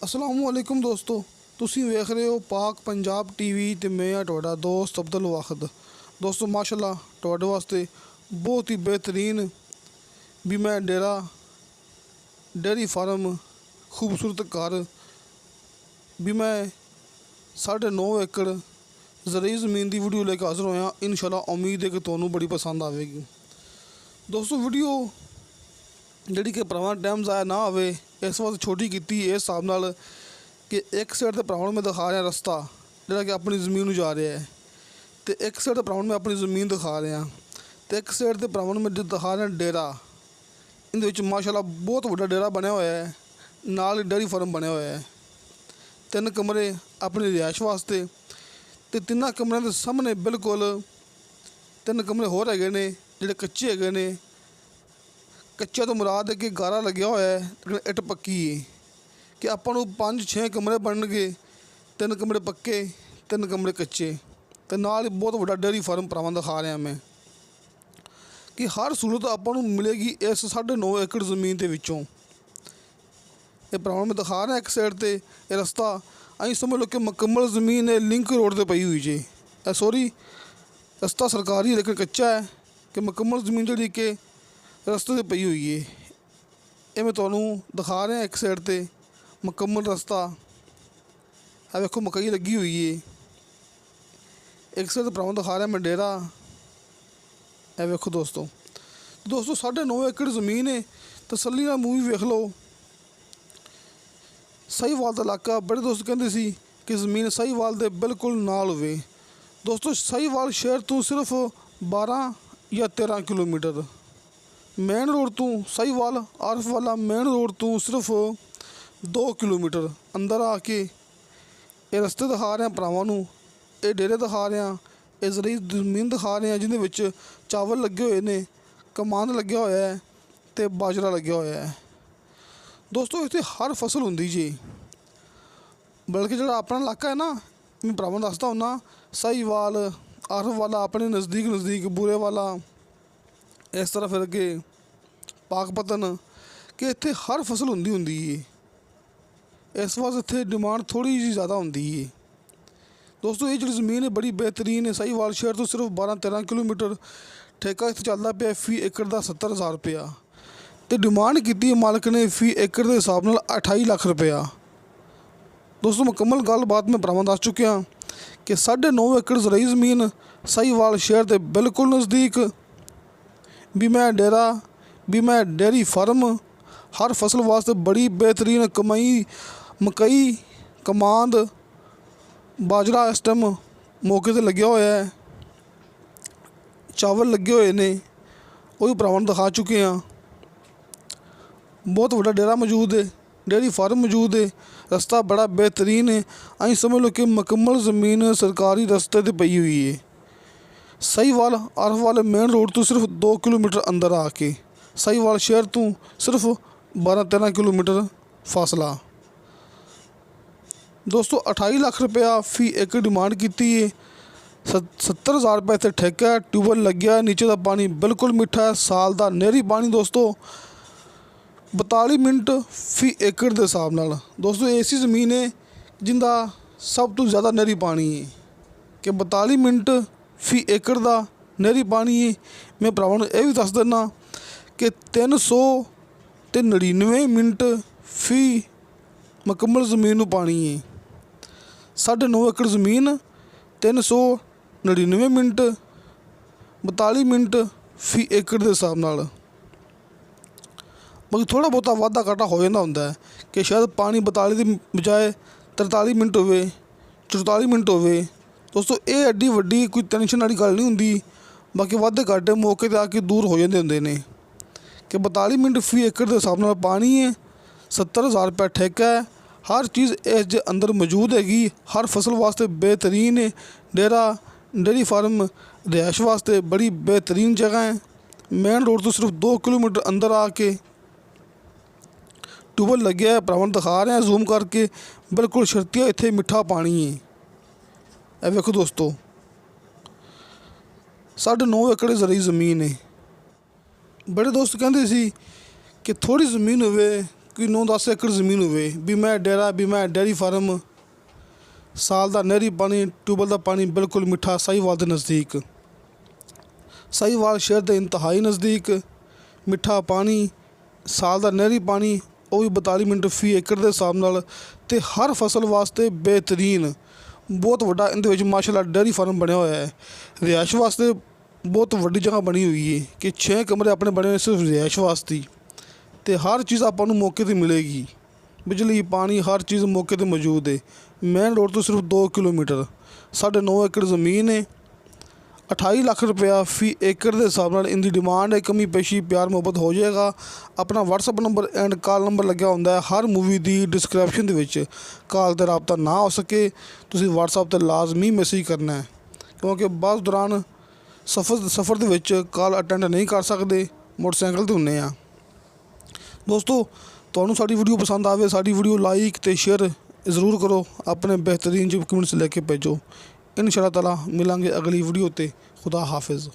असलामुअलैकुम दोस्तों, तुसीं वेख रहे हो पाक पंजाब टीवी ते मैं हाँ तुहाडा दोस्त अब्दुल वाहिद। दोस्तों माशाल्लाह तुहाडे वास्ते बहुत ही बेहतरीन बीमा डेरा डेयरी फार्म खूबसूरत घर बीमा 9.5 एकड़ ज़रूरी ज़मीन की वीडियो लेकर हाजिर होया। इंशाल्लाह उम्मीद है कि तुहानू बड़ी पसंद आएगी। दोस्तों वीडियो जी कि भरावां टाइम ज़ाया ना आवे इस वास्ते छोटी की इस हिसाब नाल कि एक साइड तो भरावां में दिखा रहा रस्ता जोड़ा कि अपनी ज़मीन में जा रहा है, तो एक साइड तो भरावां में अपनी ज़मीन दिखा रहे हैं, तो एक साइड तो भरावां में दिखा रहे हैं डेरा। इन माशाल्लाह बहुत बड़ा डेरा बनया हुआ है, नाल डेयरी फार्म बनया हुआ है। 3 कमरे अपनी रिहायश वास्ते, तो 3 कमरों के सामने बिल्कुल 3 कमरे होर है ने जोड़े कच्चे है ने। कच्चा तो मुराद है कि गारा लग्या हुआ है लेकिन इट पक्की है कि आपां नूं 5-6 कमरे बनणगे, 3 कमरे पक्के 3 कमरे कच्चे, तो नाल ही बहुत बड़ा डेयरी फार्म भरावां दिखा रहा मैं कि हर सहूलत आपां नूं मिलेगी इस 9.5 एकड़ ज़मीन के विचों। ये भरावां में दिखा रहा एक साइड ते ये रस्ता अं समझ लो कि मुकम्मल ज़मीन है लिंक रोड पर पई हुई जी। सॉरी रस्ता सरकारी लेकिन कच्चा है कि मुकम्मल ज़मीन जी कि रस्ते से पई हुई है। ये मैं तुहानू दिखा रहा एक साइड ते मुकम्मल रस्ता है, वेखो मकई लगी हुई है। एक साइड भरावां दिखा रहा मैं डेरा है, वेखो दोस्तों 9.5 एकड़ ज़मीन है। तसल्ली नाल मूवी वेख लो। साहीवाल का इलाका बड़े दोस्त कहते सी कि ज़मीन साहीवाल के बिल्कुल नाल होवे। दोस्तों साहीवाल शहर तो सिर्फ 12 या 13 किलोमीटर मेन रोड तो साहीवाल आरफ वाला मेन रोड तो सिर्फ 2 किलोमीटर अंदर आके ये रस्ते दिखा रहे हैं भरावां नूं, ये डेरे दिखा रहे हैं, ये ज़रूरी ज़मीन दिखा रहे हैं जिन्हें विच चावल लगे हुए ने, कमान लग्या होया है ते बाजरा लग्या होया है। दोस्तों इत्थे हर फसल हुंदी जी, बल्कि जो अपना इलाका है ना मैं भरावां दसदा हुन्ना साहीवाल आरफ वाला अपने नज़दीक बूरे वाला इस तरह फिर के पाकपतन कि इत्थे हर फसल हुंदी है। इस वास्ते इत्थे डिमांड थोड़ी जी ज़्यादा हुंदी है। दोस्तों ये जी ज़मीन है बड़ी बेहतरीन है। साहीवाल शहर तो सिर्फ 12-13 किलोमीटर ठेका इत्थे चलदा पिया फी एकड़ का 70,000 रुपया, तो डिमांड की है मालक ने फी एकड़ के हिसाब नाल 28 लाख रुपया। दोस्तों मुकम्मल गलबात मैं भरावां दस चुकिया कि 9.5 एकड़ ज़रूरी ज़मीन साहीवाल शहर के बिल्कुल नज़दीक बीमा डेरा बीमा डेयरी फार्म हर फसल वास्ते बड़ी बेहतरीन कमाई मकई कमांद बाजरा इस टाइम मौके पर लग्या होया है, चावल लगे हुए ने वो भी भरावां दिखा चुके हैं। बहुत बड़ा डेरा मौजूद है, डेयरी फार्म मौजूद है, रास्ता बड़ा बेहतरीन है। अं समझ लो कि मुकम्मल ज़मीन सरकारी रस्ते पर पई हुई है। साहीवाल आरफ वाले मेन रोड तो सिर्फ 2 किलोमीटर अंदर आके साहीवाल शहर तो सिर्फ 12-13 किलोमीटर फासला। दोस्तों 28 लाख रुपया फी एकड़ डिमांड की है। 70,000 रुपये इतने ठेका है, ट्यूबवैल लग्या, नीचे का पानी बिल्कुल मिठा है, साल का नहरी पानी दोस्तों 42 मिनट फी एकड़ के हिसाब नाल। दोस्तों ऐसी ज़मीन है जिंदा सब तो ज़्यादा नहरी पानी है कि 42 मिनट फी एकड़ का नहरी पानी है। मैं भरावां नूं यह भी दस दिना कि 399 मिनट फी मुकम्मल ज़मीन नूं पानी है। 9.5 एकड़ ज़मीन 399 मिनट 42 मिनट फी एकड़ के हिसाब नाल। मगर थोड़ा बहुता वाधा घाटा हो जाता होंदा है कि शायद पानी 42 की बजाय 43 मिनट होवे 44 मिनट होवे। दोस्तों ये एड्डी वड्डी कोई टेंशन वाली गल नहीं हुंदी, बाकी वाधे घाटे मौके पर आके दूर हो जाते होंदे ने कि 42 मिनट फी एकड़ के हिसाब नाल पानी है। 70,000 रुपया ठेका है, हर चीज़ इस दे अंदर मौजूद हैगी। हर फसल वास्ते बेहतरीन है डेरा डेयरी फार्म रिहायश वास्ते बड़ी बेहतरीन जगह है। मेन रोड तो सिर्फ 2 किलोमीटर अंदर आके ट्यूबवैल लगे है, भरावां दिखा रहे हैं जूम करके बिल्कुल शर्तिया इत्थे मिठा पानी है। ए वेखो दोस्तों 9.5 एकड़ ज़रूरी ज़मीन है। बड़े दोस्त कहते सी कि थोड़ी ज़मीन होवे ਕਿ 9-10 ਏਕੜ ਜ਼ਮੀਨ ਹੋਵੇ, ਵੀ ਮੈਂ ਡੇਅਰੀ ਫਾਰਮ, ਸਾਲ ਦਾ ਨਹਿਰੀ ਪਾਣੀ, ਟਿਊਬਵੈੱਲ ਦਾ ਪਾਣੀ ਬਿਲਕੁਲ ਮਿੱਠਾ, ਸਾਹੀਵਾਲ ਦੇ ਨਜ਼ਦੀਕ, ਸਾਹੀਵਾਲ ਸ਼ਹਿਰ ਦੇ ਇੰਤਹਾਈ ਨਜ਼ਦੀਕ, ਮਿੱਠਾ ਪਾਣੀ, ਸਾਲ ਦਾ ਨਹਿਰੀ ਪਾਣੀ, ਉਹ ਵੀ 42 ਮਿੰਟ ਫੀ ਏਕੜ ਦੇ ਹਿਸਾਬ ਨਾਲ, ਅਤੇ ਹਰ ਫਸਲ ਵਾਸਤੇ ਬਿਹਤਰੀਨ, ਬਹੁਤ ਵੱਡਾ ਇਹਦੇ ਵਿੱਚ ਮਾਸ਼ਾਅੱਲਾ ਡੇਅਰੀ ਫਾਰਮ ਬਣਿਆ ਹੋਇਆ ਹੈ। ਰਿਹਾਇਸ਼ ਵਾਸਤੇ ਬਹੁਤ ਵੱਡੀ ਜਗ੍ਹਾ ਬਣੀ ਹੋਈ ਹੈ ਕਿ 6 ਕਮਰੇ ਆਪਣੇ ਬਣੇ ਹੋਏ ਸਿਰਫ ਰਿਹਾਇਸ਼ ਵਾਸਤੇ, ਅਤੇ ਹਰ ਚੀਜ਼ ਆਪਾਂ ਨੂੰ ਮੌਕੇ 'ਤੇ ਮਿਲੇਗੀ। ਬਿਜਲੀ, ਪਾਣੀ, ਹਰ ਚੀਜ਼ ਮੌਕੇ 'ਤੇ ਮੌਜੂਦ ਹੈ। ਮੇਨ ਰੋਡ ਤੋਂ ਸਿਰਫ 2 ਕਿਲੋਮੀਟਰ, 9.5 ਏਕੜ ਜ਼ਮੀਨ ਹੈ, 28 ਲੱਖ ਰੁਪਇਆ ਫੀ ਏਕੜ ਦੇ ਹਿਸਾਬ ਨਾਲ ਇਹਦੀ ਡਿਮਾਂਡ ਹੈ। ਕਮੀ ਪੇਸ਼ੀ ਪਿਆਰ ਮੁਹੱਬਤ ਹੋ ਜਾਏਗਾ। ਆਪਣਾ WhatsApp number end call number ਲੱਗਿਆ ਹੁੰਦਾ ਹੈ ਹਰ ਮੂਵੀ ਦੀ ਡਿਸਕ੍ਰਿਪਸ਼ਨ ਦੇ ਵਿੱਚ। ਕਾਲ 'ਤੇ ਰਾਬਤਾ ਨਾ ਹੋ ਸਕੇ ਤੁਸੀਂ WhatsApp 'ਤੇ ਲਾਜ਼ਮੀ ਮੈਸੇਜ ਕਰਨਾ ਹੈ, ਕਿਉਂਕਿ ਬੱਸ ਦੌਰਾਨ ਸਫ਼ਰ ਦੇ ਵਿੱਚ ਕਾਲ ਅਟੈਂਡ ਨਹੀਂ ਕਰ ਸਕਦੇ, ਮੋਟਰਸਾਈਕਲ 'ਤੇ ਹੁੰਦੇ ਆ। ਦੋਸਤੋ, ਤੁਹਾਨੂੰ ਸਾਡੀ ਵੀਡੀਓ ਪਸੰਦ ਆਵੇ, ਸਾਡੀ ਵੀਡੀਓ ਲਾਈਕ ਅਤੇ ਸ਼ੇਅਰ ਜ਼ਰੂਰ ਕਰੋ। ਆਪਣੇ ਬਿਹਤਰੀਨ ਜਿਹੇ ਕਮੈਂਟਸ ਲੈ ਕੇ ਭੇਜੋ। ਇਨਸ਼ਾ ਅੱਲਾਹ ਤਾਲਾ ਮਿਲਾਂਗੇ ਅਗਲੀ ਵੀਡੀਓ 'ਤੇ। ਖੁਦਾ ਹਾਫਿਜ਼।